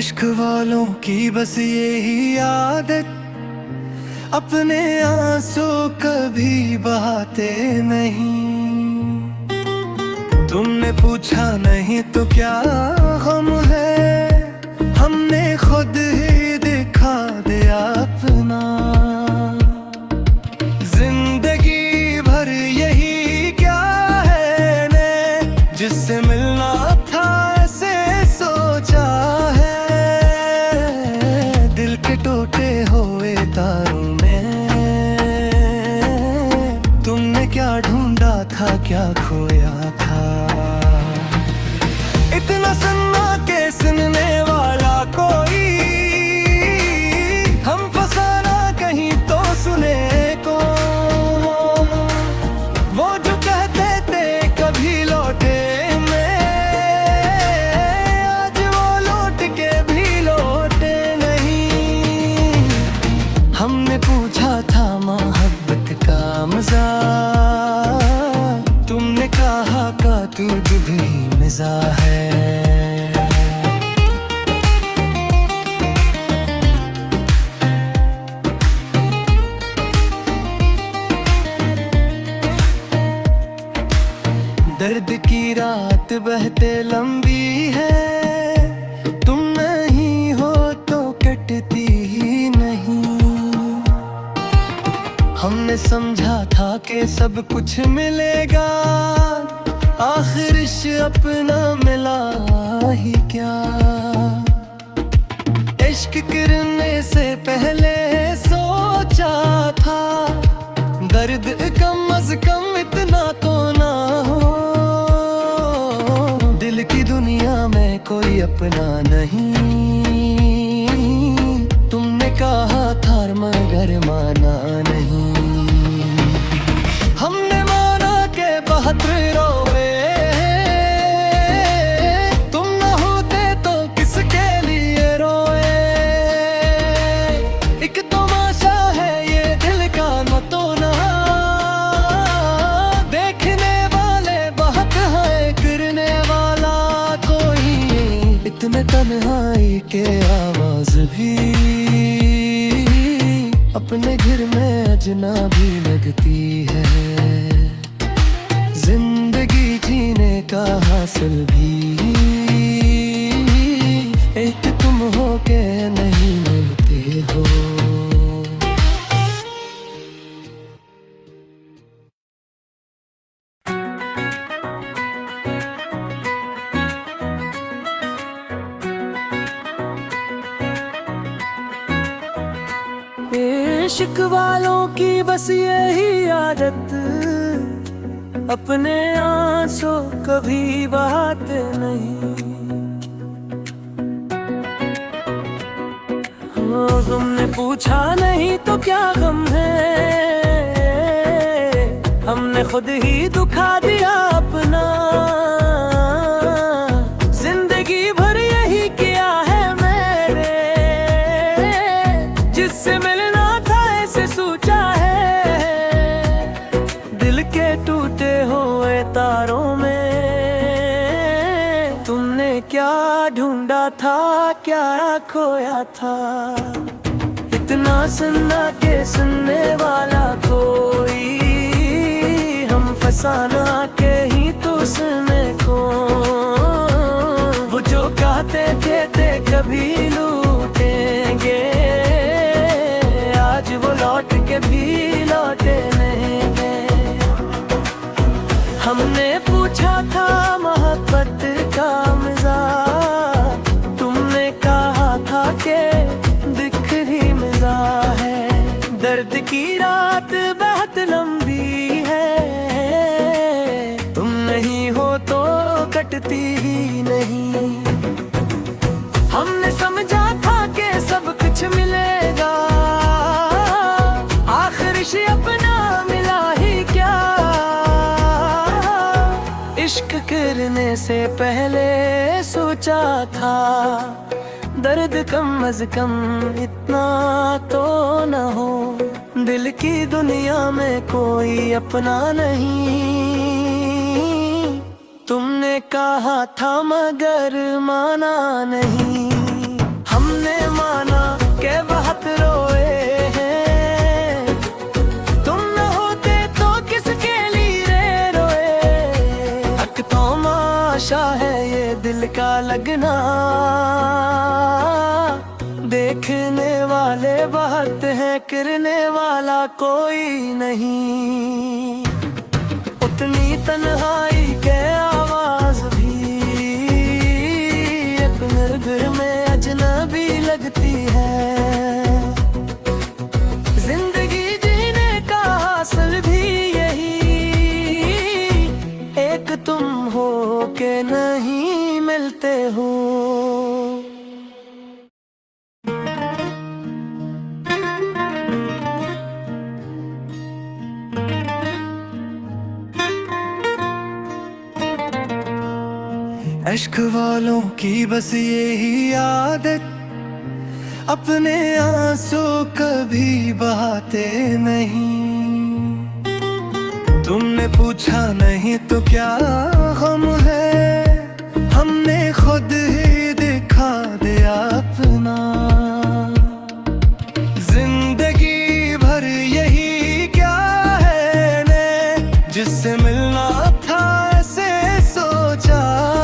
इश्क वालों की बस यही आदत, अपने आंसू कभी बहाते नहीं। तुमने पूछा नहीं तो क्या गम है, हमने खुद ही दिखा दिया अपना। जिंदगी भर यही क्या है ने, जिससे मिलना था ऐसे सोचा है। दिल के टूटे हुए तारों में तुमने क्या ढूंढा था, क्या खोया था। इतना सन्ना के सुनने वाला कोई, हम फसाना कहीं तो सुने को। वो जो कहते थे कभी लौटे में, आज वो लौट के भी लौटे नहीं। हमने पूछा था मोहब्बत का मजा, तुमने कहा का दूध भी मजा है। दर्द की रात बहते लंबी है, तुम नहीं हो तो कटती ही नहीं। हमने समझा था कि सब कुछ मिलेगा, आखिर अपना मिला ही क्या। इश्क करने से पहले सोचा था, दर्द कम अज कम इतना तो ना हो। दिल की दुनिया में कोई अपना नहीं, तुमने कहा था मगर माना नहीं। हमने माना के बहुत रोए, तुम न होते तो किसके लिए रोए। एक तमाशा है ये दिल का न तो ना, देखने वाले बहुत हैं करने वाला कोई। इतने तन्हाई के आवाज भी अपने घर में अजनबी लगती है। जिंदगी जीने का हासिल भी एक तुम हो के नहीं मिलते हो। इश्क वालों की बस यही आदत, अपने आंसू कभी बहाते नहीं। तुमने पूछा नहीं तो क्या गम है, हमने खुद ही दुखा दिया अपना। जिंदगी भर यही किया है मैंने, जिससे मिलना था ऐसे सोचा है। दिल के टूटे हुए तारों में तुमने क्या ढूंढा था, क्या खोया था। इतना सुनना के सुनने वाला कोई, हम फसाना के ही तो सुने को। वो जो कहते थे कभी लूटेंगे, आज वो लौट के भी लौटे नहीं गए। हमने पूछा था मोहब्बत का मजा, तुमने कहा था कि दिख ही मजा है। दर्द की रात बहुत लंबी है, तुम नहीं हो तो कटती ही नहीं। हमने समझा था कि सब कुछ मिलेगा, आखिर से अपना मिला ही क्या। इश्क करने से पहले सोचा था, दर्द कम अज कम इतना तो न हो। दिल की दुनिया में कोई अपना नहीं, तुमने कहा था मगर माना नहीं। बहुत रोए हैं। तुम न होते तो किसके लिए रोए। हक तमाशा है ये दिल का लगना, देखने वाले बहुत हैं, करने वाला कोई नहीं। उतनी तन्हाई के आवाज भी एक निर्भर में अजनबी लगती है। जिंदगी जीने का हासिल भी यही, एक तुम हो के नहीं मिलते हो। इश्क वालों की बस यही आदत, अपने आंसू कभी बहाते नहीं। तुमने पूछा नहीं तो क्या गम है, हमने खुद ही दिखा दिया अपना। जिंदगी भर यही क्या है ने, जिससे मिलना था ऐसे सोचा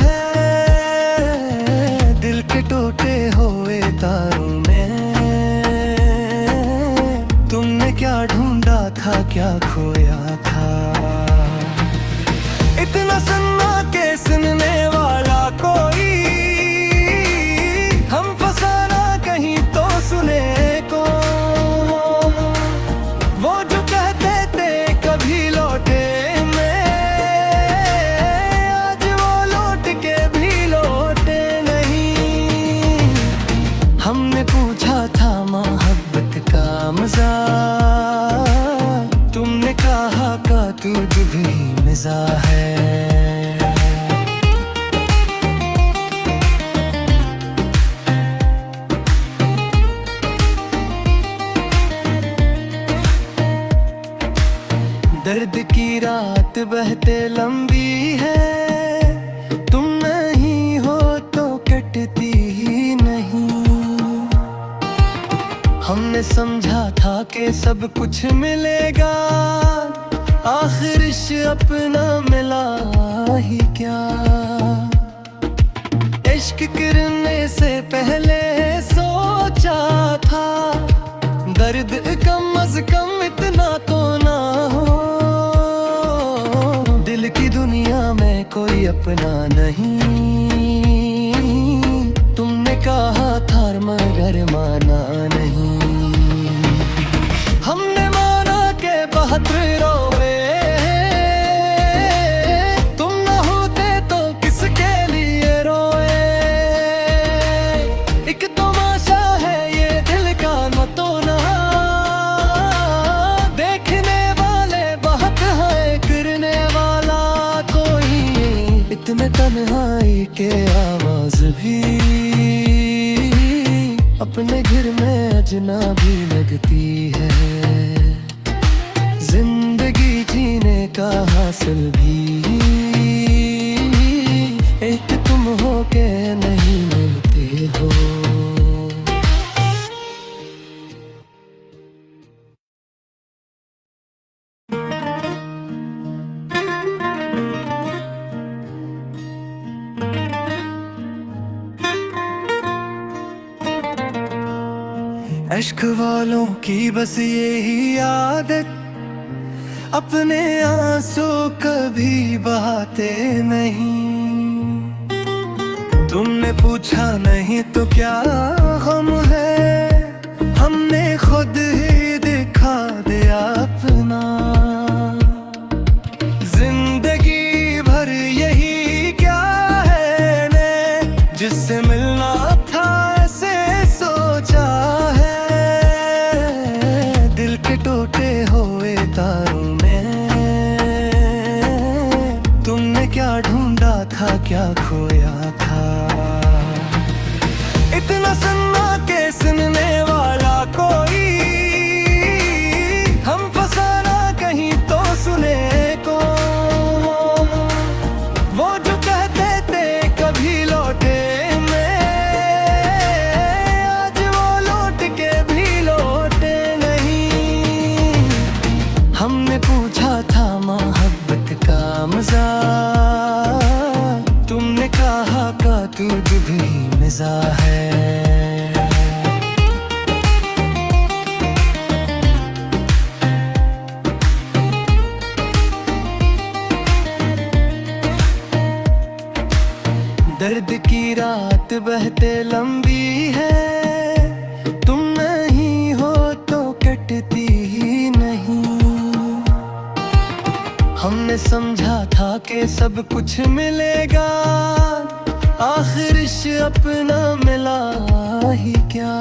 है। टूटे हुए तारों में तुमने क्या ढूंढा था, क्या खोया था। इतना सुनना के सुनने वाला कोई, हम फसाना कहीं तो सुने को। वो जो कहते थे कभी लौटे में, आज वो लौट के भी लौटे नहीं। हमने पूछा था मोहब्बत का मजा, तुमने कहा का दूध भी मजा है। दर्द की रात बहते लंबी है, तुम नहीं हो तो कटती ही नहीं। हमने समझा था कि सब कुछ मिलेगा, आखिर अपना मिला ही क्या। इश्क करने से पहले सोचा था, दर्द कम अज कम इतना तो ना हो। दिल की दुनिया में कोई अपना नहीं, तुमने कहा था मगर माना नहीं। हमने माना के बहुत रोए, तुम न होते तो किसके लिए रोए। एक तमाशा है ये दिल का न तो ना, देखने वाले बहुत हैं, करने वाला कोई। इतने तन्हाई के आवाज भी अपने घर में अजनबी लगती है। जिंदगी जीने का हासिल भी एक तुम हो के नहीं मिलते हो। इश्क वालों की बस यही आदत, अपने आंसू कभी बहाते नहीं। तुमने पूछा नहीं तो क्या गम है, हमने खुद ही दिखा दिया अपना। जिंदगी भर यही क्या है ने, जिससे मिलना था ऐसे सोचा है। दिल के टूटे हुए तारों में तुमने क्या ढूंढा था, क्या खोया था। इतना सुनना के सुनने वाला कोई, हम फसाना कहीं तो सुने को। वो जो कहते थे कभी लौटे में, आज वो लौट के भी दर्द की रात बहते लंबी है, तुम नहीं हो तो कटती ही नहीं। हमने समझा था कि सब कुछ मिलेगा, आखिर अपना मिला ही क्या।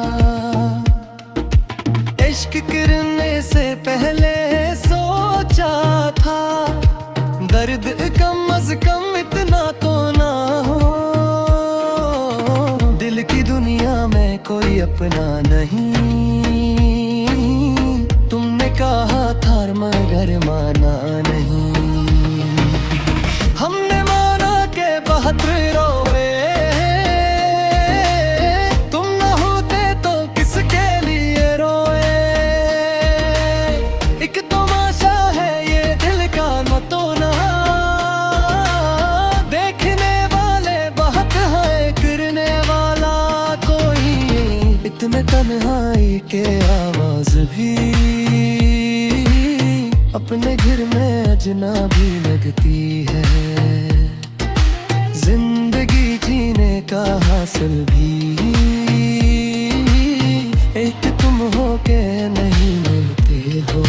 इश्क करने से पहले सोचा था, दर्द कम अज कम इतना तो ना हो। दिल की दुनिया में कोई अपना नहीं, तुमने कहा था मगर माना नहीं। हमने माना के बहुत रोए, तुम न होते तो किसके लिए रोए। एक तमाशा है ये दिल का न तो ना, देखने वाले बहुत हैं करने वाला कोई। इतने तन्हाई के आवाज भी अपने घर में अजनबी लगती है। जिंदगी जीने का हासिल भी एक तुम हो के नहीं मिलते हो।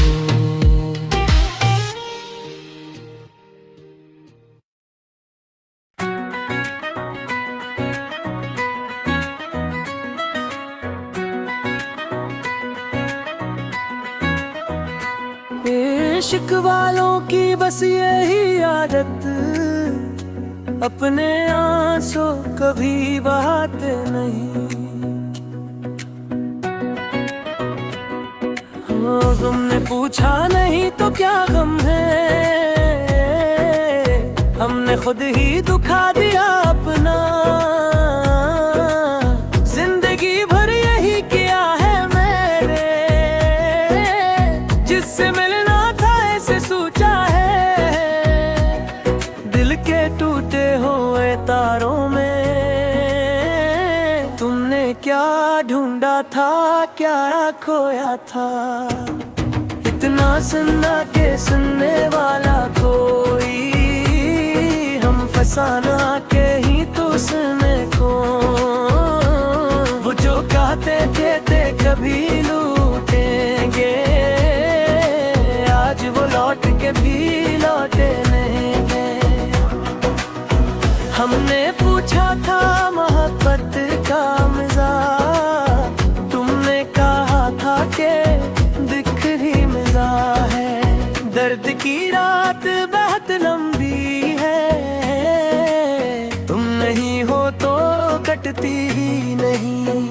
इश्क वालों की बस यही आदत, अपने आंसू कभी बहाते नहीं। हो तुमने पूछा नहीं तो क्या गम है, हमने खुद ही दुखा दिया अपना। जिंदगी भर यही किया है मैंने, जिससे मिलना था ऐसे सोचा है। दिल के टूटे हुए तारों में तुमने क्या ढूंढा था, क्या खोया था। इतना सुनना के सुनने वाला कोई, हम फसाना के ही तो सुने को। वो जो कहते थे कभी लूटेंगे, आज वो लौट के भी लौटे नहीं गए। हमने पूछा था मोहब्बत का मिजाज, तुमने कहा था कि दिखरी मिजाज है। दर्द की रात बहुत लंबी है, तुम नहीं हो तो कटती ही नहीं।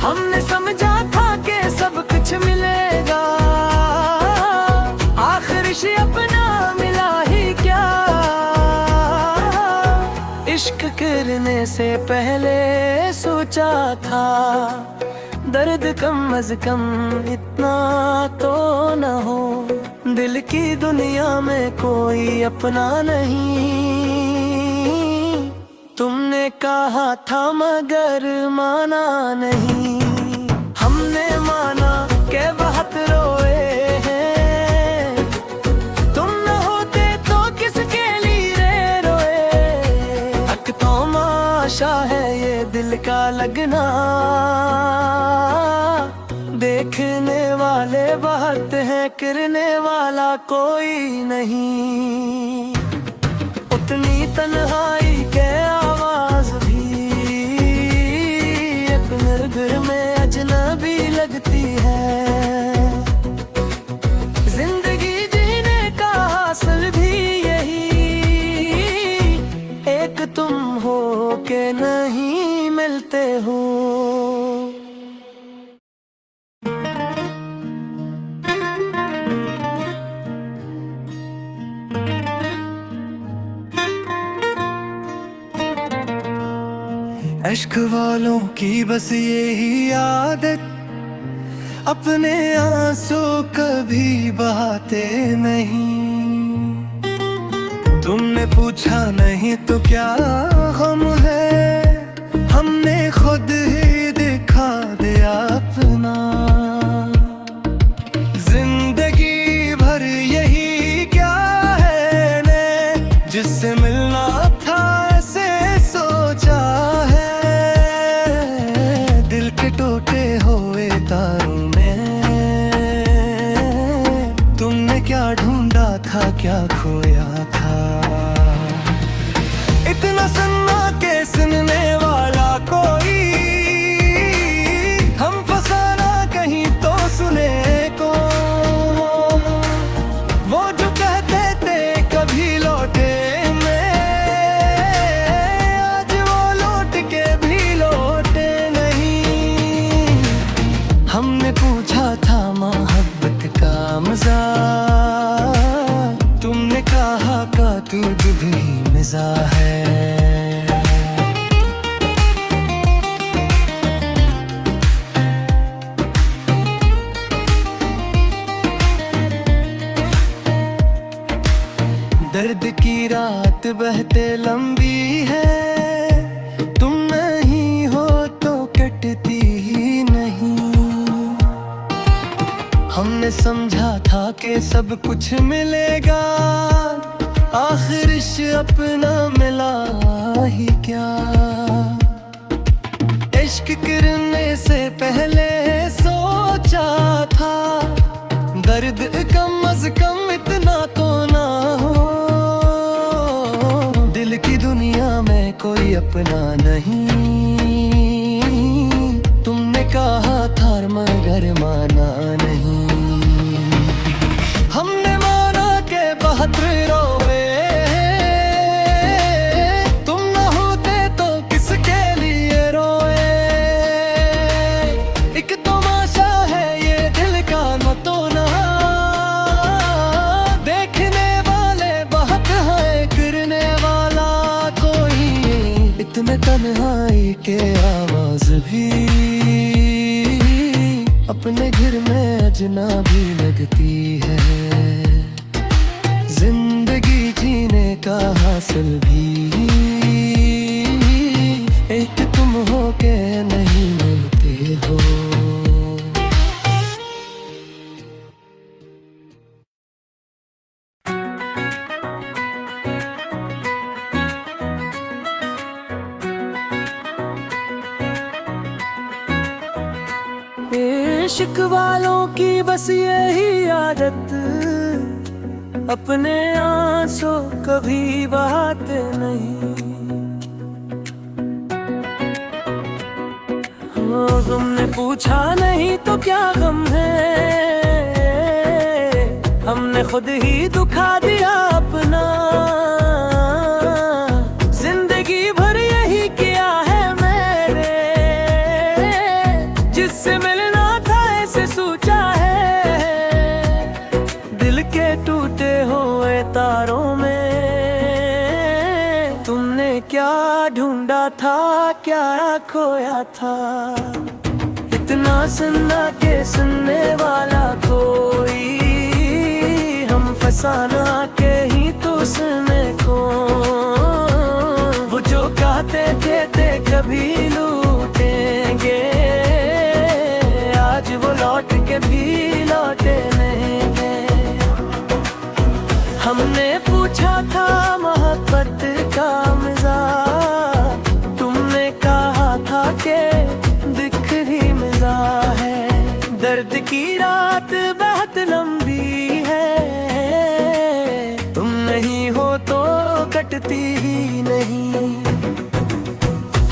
हमने समझा था कि सब कुछ मिलेगा, आखिर से अपना मिला ही क्या। इश्क करने से पहले सोचा था, दर्द कम अज कम इतना तो न हो। दिल की दुनिया में कोई अपना नहीं, तुमने कहा था मगर माना नहीं। हमने माना के बहुत रोए हैं, तुम न होते तो किसके लिए रोए। हक तमाशा है ये दिल का लगना, देखने वाले बहुत हैं करने वाला कोई नहीं। उतनी तन्हाई के आवाज भी अपने घर में अजनबी लगती है। जिंदगी जीने का हासिल भी यही, एक तुम हो के नहीं मिलते हो। इश्क वालों की बस यही आदत, अपने आंसू कभी बहाते नहीं। तुमने पूछा नहीं तो क्या गम है, हमने खुद ही दिखा दिया अपना। जिंदगी भर यही क्या है ने, जिससे मिलना था ऐसे था क्या खोया था। इतना सुनना के सुनने वाला कोई, हम फसाना कहीं तो सुने को। वो जो कहते थे कभी लौटे में, आज वो लौट के भी लौटे नहीं। हमने पूछा था मोहब्बत का मजा, तुमने कहा का दूध भी मजा है। दर्द की रात बहते लंबी है, तुम नहीं हो तो कटती ही नहीं। हमने समझा था कि सब कुछ मिलेगा, आखिर अपना मिला ही क्या। इश्क करने से पहले सोचा था, दर्द कम अज कम इतना तो ना हो। दिल की दुनिया में कोई अपना नहीं, तुमने कहा था मगर माना नहीं। हमने माना के बहुत रोए, तुम न होते तो किसके लिए रोए। एक तमाशा है ये दिल का न तो ना, देखने वाले बहुत हैं करने वाला कोई। इतने तन्हाई के आवाज भी अपने घर में अजनबी लगती है। जिंदगी जीने का हासिल भी एक तुम हो के नहीं मिलते हो। इश्क वालों की बस यही आदत, अपने आंसू कभी बहाते नहीं। हो तुमने पूछा नहीं तो क्या गम है, हमने खुद ही दुखा दिया अपना। जिंदगी भर यही किया है मैंने, जिससे मिलना था ऐसे सोचा है। दिल के टूटे हुए तारों में तुमने क्या ढूंढा था, क्या खोया था। इतना सुनना के सुनने वाला कोई, हम फसाना के ही तो सुने को। वो जो कहते थे कभी लूटेंगे, आज वो लौट के भी लौटे नहीं गए। हमने पूछा था मोहब्बत का मजा, तुमने कहा था कि दिख ही मजा है। दर्द की रात बहुत लंबी है, तुम नहीं हो तो कटती ही नहीं।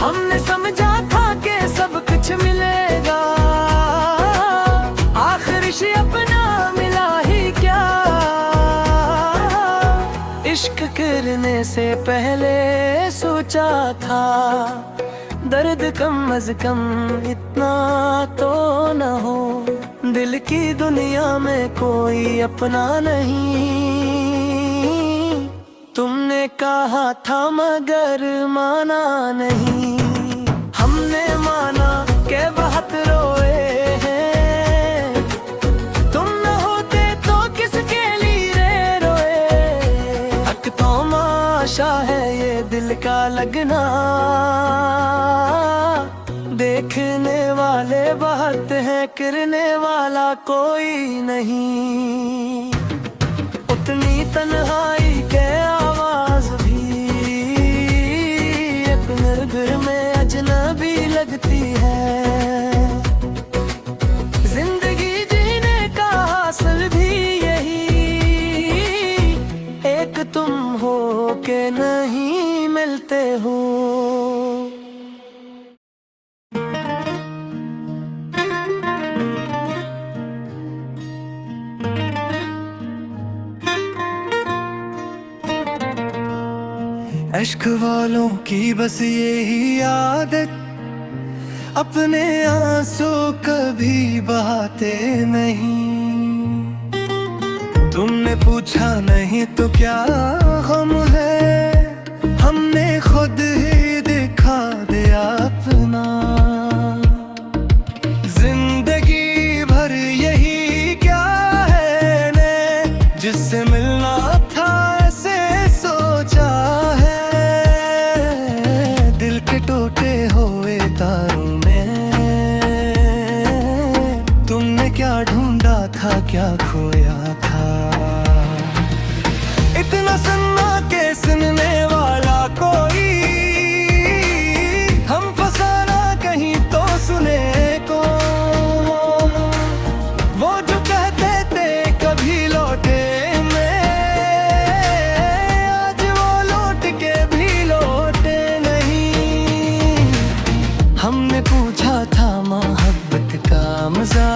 हमने समझा था कि सब कुछ मिलेगा, आखिर से अपना मिला ही क्या। इश्क करने से पहले सोचा था, दर्द कम अज कम इतना तो न हो। दिल की दुनिया में कोई अपना नहीं, तुमने कहा था मगर माना नहीं। हमने माना के बहुत रोए हैं, तुम न होते तो किसके लिए रोए। हक तो माशा है ये दिल का लगना, देखने वाले बहुत हैं करने वाला कोई नहीं। उतनी तन्हाई के आवाज भी अपने घर में अजनबी लगती है। जिंदगी जीने का हासिल भी यही के नहीं मिलते हूँ। इश्क वालों की बस यही आदत, अपने आंसू कभी बहाते नहीं। तुमने पूछा नहीं तो क्या गम है, हमने खुद ही दिखा दिया अपना। जिंदगी भर यही क्या है ने, जिससे मिलना था ऐसे सोचा है। दिल के टूटे हुए तारों में तुमने क्या ढूंढा था, क्या खोया था। इतना सुनना के सुनने वाला कोई, हम फसाना कहीं तो सुने को। वो जो कहते थे कभी लौटे में, आज वो लौट के भी लौटे नहीं। हमने पूछा था मोहब्बत का मजा,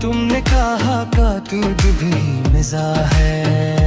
तुमने कहा का दूध भी मजा है।